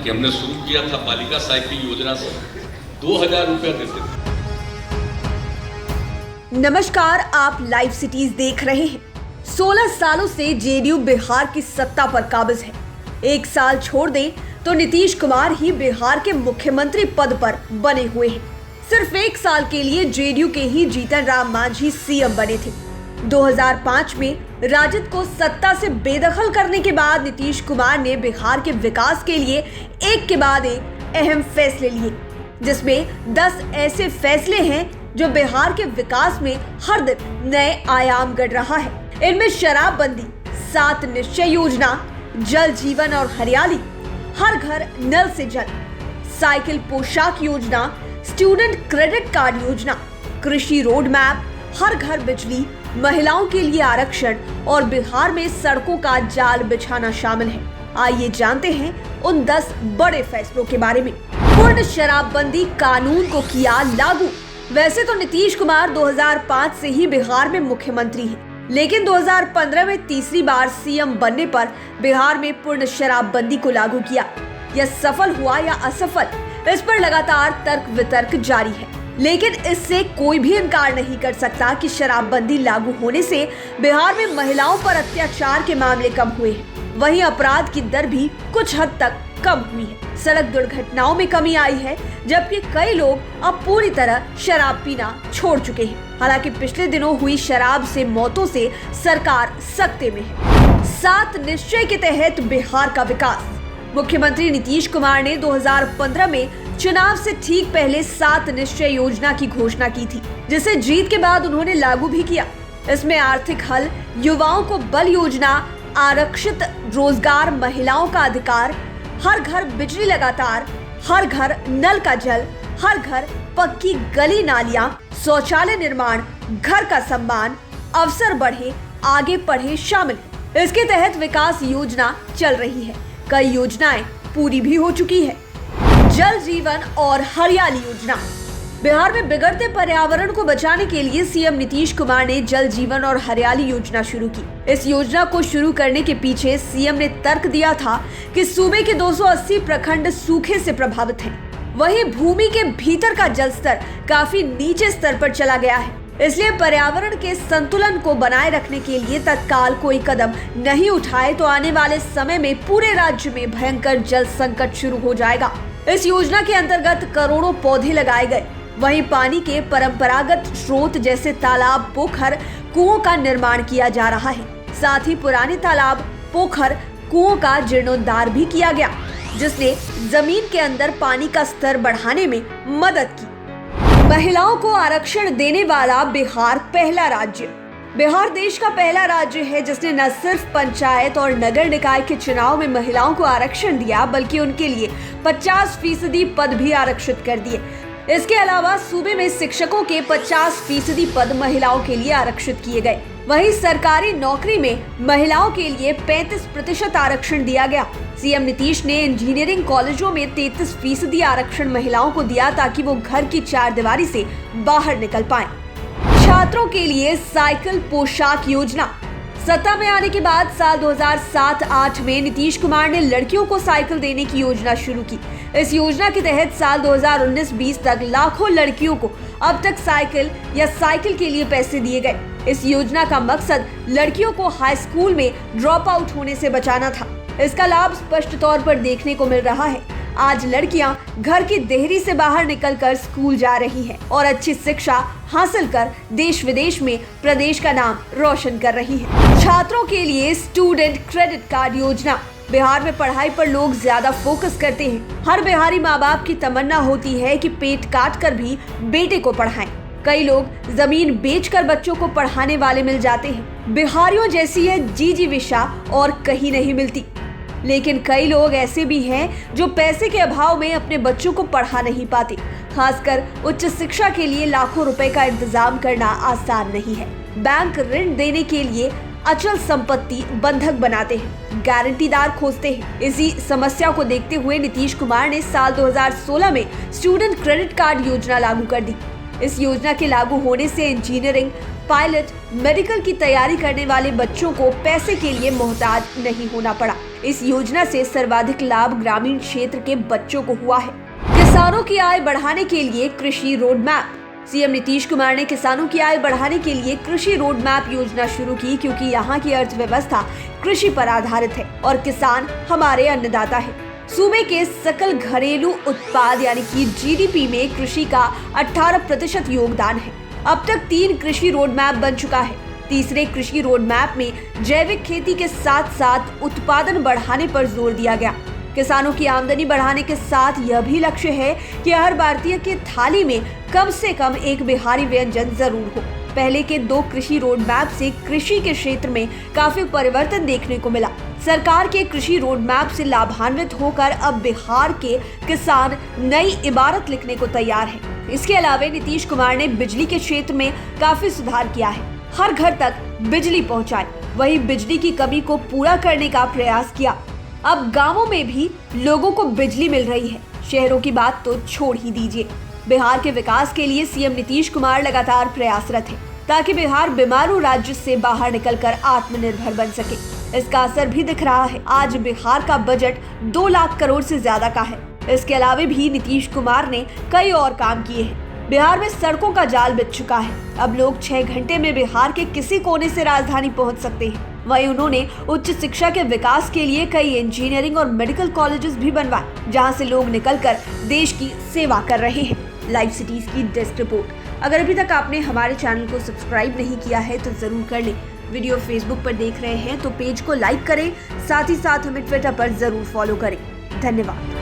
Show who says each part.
Speaker 1: कि हमने शुरू किया था बालिका साइकिल योजना से 2000 रुपया देते थे।
Speaker 2: नमस्कार, आप लाइव सिटीज देख रहे हैं। 16 सालों से जेडीयू बिहार की सत्ता पर काबिज है। एक साल छोड़ दें तो नीतीश कुमार ही बिहार के मुख्यमंत्री पद पर बने हुए हैं। सिर्फ एक साल के लिए जेडीयू के ही जीतन राम मांझी सीएम बने थे। 2005 में राजद को सत्ता से बेदखल करने के बाद नीतीश कुमार ने बिहार के विकास के लिए एक के बाद एक अहम फैसले लिए, जिसमें 10 ऐसे फैसले हैं जो बिहार के विकास में हर दिन नए आयाम गढ़ रहा है। इनमें शराबबंदी, 7 निश्चय योजना, जल जीवन और हरियाली, हर घर नल से जल, साइकिल पोशाक योजना, स्टूडेंट क्रेडिट कार्ड योजना, कृषि रोड मैप, हर घर बिजली, महिलाओं के लिए आरक्षण और बिहार में सड़कों का जाल बिछाना शामिल है। आइए जानते हैं उन 10 बड़े फैसलों के बारे में। पूर्ण शराबबंदी कानून को किया लागू। वैसे तो नीतीश कुमार 2005 से ही बिहार में मुख्यमंत्री हैं, लेकिन 2015 में तीसरी बार सीएम बनने पर बिहार में पूर्ण शराबबंदी को लागू किया। यह सफल हुआ या असफल, इस पर लगातार तर्क वितर्क जारी है, लेकिन इससे कोई भी इनकार नहीं कर सकता कि शराबबंदी लागू होने से बिहार में महिलाओं पर अत्याचार के मामले कम हुए हैं। वहीं अपराध की दर भी कुछ हद तक कम हुई है। सड़क दुर्घटनाओं में कमी आई है, जबकि कई लोग अब पूरी तरह शराब पीना छोड़ चुके हैं। हालांकि पिछले दिनों हुई शराब से मौतों से सरकार सख्ते में है। 7 निश्चय के तहत बिहार का विकास। मुख्यमंत्री नीतीश कुमार ने 2015 में चुनाव से ठीक पहले 7 निश्चय योजना की घोषणा की थी, जिसे जीत के बाद उन्होंने लागू भी किया। इसमें आर्थिक हल, युवाओं को बल योजना, आरक्षित रोजगार, महिलाओं का अधिकार, हर घर बिजली लगातार, हर घर नल का जल, हर घर पक्की गली नालियां, शौचालय निर्माण, घर का सम्मान, अवसर बढ़े, आगे बढ़े शामिल है। इसके तहत विकास योजना चल रही है। कई योजनाएं पूरी भी हो चुकी है। जल जीवन और हरियाली योजना। बिहार में बिगड़ते पर्यावरण को बचाने के लिए सीएम नीतीश कुमार ने जल जीवन और हरियाली योजना शुरू की। इस योजना को शुरू करने के पीछे सीएम ने तर्क दिया था कि सूबे के 280 प्रखंड सूखे से प्रभावित हैं। वहीं भूमि के भीतर का जल स्तर काफी नीचे स्तर पर चला गया है, इसलिए पर्यावरण के संतुलन को बनाए रखने के लिए तत्काल कोई कदम नहीं उठाए तो आने वाले समय में पूरे राज्य में भयंकर जल संकट शुरू हो जाएगा। इस योजना के अंतर्गत करोड़ों पौधे लगाए गए। वहीं पानी के परंपरागत स्रोत जैसे तालाब, पोखर, कुओं का निर्माण किया जा रहा है। साथ ही पुराने तालाब, पोखर, कुओं का जीर्णोद्धार भी किया गया, जिसने जमीन के अंदर पानी का स्तर बढ़ाने में मदद की। महिलाओं को आरक्षण देने वाला बिहार पहला राज्य। बिहार देश का पहला राज्य है जिसने न सिर्फ पंचायत और नगर निकाय के चुनाव में महिलाओं को आरक्षण दिया, बल्कि उनके लिए 50% पद भी आरक्षित कर दिए। इसके अलावा सूबे में शिक्षकों के 50% पद महिलाओं के लिए आरक्षित किए गए। वहीं सरकारी नौकरी में महिलाओं के लिए 35% आरक्षण दिया गया। सीएम नीतीश ने इंजीनियरिंग कॉलेजों में 33% आरक्षण महिलाओं को दिया, ताकि वो घर की चारदीवारी से बाहर निकल पाएं। छात्रों के लिए साइकिल पोशाक योजना। सत्ता में आने के बाद साल 2007-08 में नीतीश कुमार ने लड़कियों को साइकिल देने की योजना शुरू की। इस योजना के तहत साल 2019-20 तक लाखों लड़कियों को अब तक साइकिल या साइकिल के लिए पैसे दिए गए। इस योजना का मकसद लड़कियों को हाई स्कूल में ड्रॉप आउट होने से बचाना था। इसका लाभ स्पष्ट तौर पर देखने को मिल रहा है। आज लड़कियां घर की देहरी से बाहर निकलकर स्कूल जा रही हैं और अच्छी शिक्षा हासिल कर देश विदेश में प्रदेश का नाम रोशन कर रही हैं। छात्रों के लिए स्टूडेंट क्रेडिट कार्ड योजना। बिहार में पढ़ाई पर लोग ज्यादा फोकस करते हैं। हर बिहारी माँ बाप की तमन्ना होती है कि पेट काट कर भी बेटे को पढ़ाएं। कई लोग जमीन बेचकर बच्चों को पढ़ाने वाले मिल जाते हैं। बिहारियों जैसी है जी विशा और कहीं नहीं मिलती। लेकिन कई लोग ऐसे भी हैं जो पैसे के अभाव में अपने बच्चों को पढ़ा नहीं पाते। खासकर उच्च शिक्षा के लिए लाखों रुपए का इंतजाम करना आसान नहीं है। बैंक ऋण देने के लिए अचल संपत्ति बंधक बनाते हैं, गारंटीदार खोजते हैं। इसी समस्या को देखते हुए नीतीश कुमार ने साल 2016 में स्टूडेंट क्रेडिट कार्ड योजना लागू कर दी। इस योजना के लागू होने से इंजीनियरिंग, पायलट, मेडिकल की तैयारी करने वाले बच्चों को पैसे के लिए मोहताज नहीं होना पड़ा। इस योजना से सर्वाधिक लाभ ग्रामीण क्षेत्र के बच्चों को हुआ है। किसानों की आय बढ़ाने के लिए कृषि road map. CM Nitish Kumar ने किसानों की आय बढ़ाने के लिए कृषि रोड मैप योजना शुरू की, क्योंकि यहाँ की अर्थव्यवस्था कृषि पर आधारित है और किसान हमारे अन्नदाता है। सूबे के सकल घरेलू उत्पाद यानी कि जीडीपी में कृषि का 18% योगदान है। अब तक 3 कृषि रोड मैप बन चुका है। तीसरे कृषि रोड मैप में जैविक खेती के साथ साथ उत्पादन बढ़ाने पर जोर दिया गया। किसानों की आमदनी बढ़ाने के साथ यह भी लक्ष्य है कि हर भारतीय की थाली में कम से कम एक बिहारी व्यंजन जरूर हो। पहले के 2 कृषि रोड मैप से कृषि के क्षेत्र में काफी परिवर्तन देखने को मिला। सरकार के कृषि रोड मैप से लाभान्वित होकर अब बिहार के किसान नई इबारत लिखने को तैयार हैं। इसके अलावा नीतीश कुमार ने बिजली के क्षेत्र में काफी सुधार किया है। हर घर तक बिजली पहुंचाई, वही बिजली की कमी को पूरा करने का प्रयास किया। अब गांवों में भी लोगों को बिजली मिल रही है। शहरों की बात तो छोड़ ही दीजिए। बिहार के विकास के लिए सीएम नीतीश कुमार लगातार प्रयासरत है, ताकि बिहार बीमारू राज्य से बाहर निकलकर आत्मनिर्भर बन सके। इसका असर भी दिख रहा है। आज बिहार का बजट 2 लाख करोड़ से ज्यादा का है। इसके अलावा भी नीतीश कुमार ने कई और काम किए हैं। बिहार में सड़कों का जाल बिछ चुका है। अब लोग 6 घंटे में बिहार के किसी कोने से राजधानी पहुंच सकते हैं। वहीं उन्होंने उच्च शिक्षा के विकास के लिए कई इंजीनियरिंग और मेडिकल कॉलेजेस भी बनवाए, जहां से लोग निकलकर देश की सेवा कर रहे हैं। लाइव सिटीज की डेस्क रिपोर्ट। अगर अभी तक आपने हमारे चैनल को सब्सक्राइब नहीं किया है तो जरूर कर लें। वीडियो फेसबुक पर देख रहे हैं तो पेज को लाइक करें, साथ ही साथ हमें ट्विटर पर जरूर फॉलो करें। धन्यवाद।